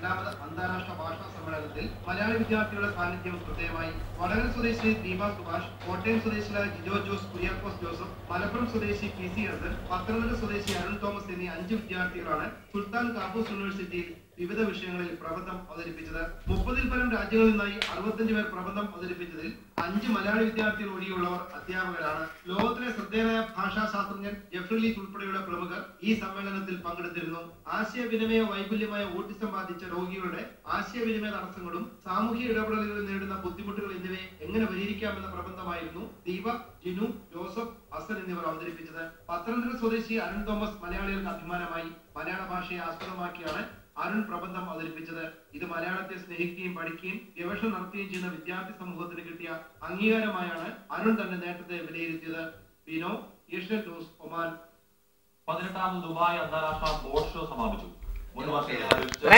രണ്ടാമത് അന്താരാഷ്ട്ര ഭാഷാ സമ്മേളനത്തിൽ മലയാളി വിദ്യാർത്ഥികളുടെ സാന്നിധ്യം ശ്രദ്ധേയമായി. വടകര സ്വദേശി ദീപ സുഭാഷ്, കോട്ടയം സ്വദേശികളായ ജിജോ ജോസ്, കുര്യാക്കോസ് ജോസഫ്, മലപ്പുറം സ്വദേശി PC ഹസൻ, പത്തനംതിട്ട സ്വദേശി അരുൺ തോമസ് എന്നീ 5 വിദ്യാർത്ഥികളാണ് സുൽത്താൻ കാബൂസ് യൂണിവേഴ്സിറ്റിയിൽ വിവിധ വിഷയങ്ങളിൽ പ്രബന്ധം അവതരിപ്പിച്ചത്. 30-ൽ പരം രാജ്യങ്ങളിൽ നിന്നായി 65 പേർ പ്രബന്ധം അവതരിപ്പിച്ചതിൽ 5 മലയാളി വിദ്യാർത്ഥികൾ ഒഴികെയുള്ളവർ അധ്യാപകരാണ്. ലോകത്തിലെ ശ്രദ്ധേയനായ ഭാഷാ ശാസ്ത്രജ്ഞൻ ജെഫ്രി ലീക്ക് ഉൾപ്പെടെയുള്ള പ്രമുഖർ ഈ സമ്മേളനത്തിൽ പങ്കെടുത്തിരുന്നു. ആശയവിനിമയ വൈകല്യമായ ഓട്ടിസം ബാധിച്ച രോഗികളുടെ ആശയവിനിമയ തടസ്സങ്ങളും സാമൂഹിക ഇടപെടലുകളിൽ നേരിടുന്ന ബുദ്ധിമുട്ടുകൾ എന്നിവയെ എങ്ങനെ പരിഹരിക്കാമെന്ന പ്രബന്ധമായിരുന്നു ദീപ, ജിനു, ജോസഫ്, ഹസൻ എന്നിവർ അവതരിപ്പിച്ചത്. പത്തനംതിട്ട സ്വദേശി അരുൺ തോമസ് മലയാളികൾക്ക് അഭിമാനമായി. മലയാള ഭാഷയെ ആസ്പദമാക്കിയാണ് അരുൺ പ്രബന്ധം അവതരിപ്പിച്ചത്. ഇത് മലയാളത്തെ സ്നേഹിക്കുകയും പഠിക്കുകയും ഗവേഷണം നടത്തുകയും ചെയ്യുന്ന വിദ്യാർത്ഥി സമൂഹത്തിന് കിട്ടിയ അംഗീകാരമായാണ് അരുൺ തന്റെ നേട്ടത്തെ വിലയിരുത്തിയത്. വിനോ, ഏഷ്യാനെറ്റ് ന്യൂസ്, ഒമാൻ. 18ാമത് ദുബായ് അന്താരാഷ്ട്ര ബോട്ട് ഷോ സമാപിച്ചു.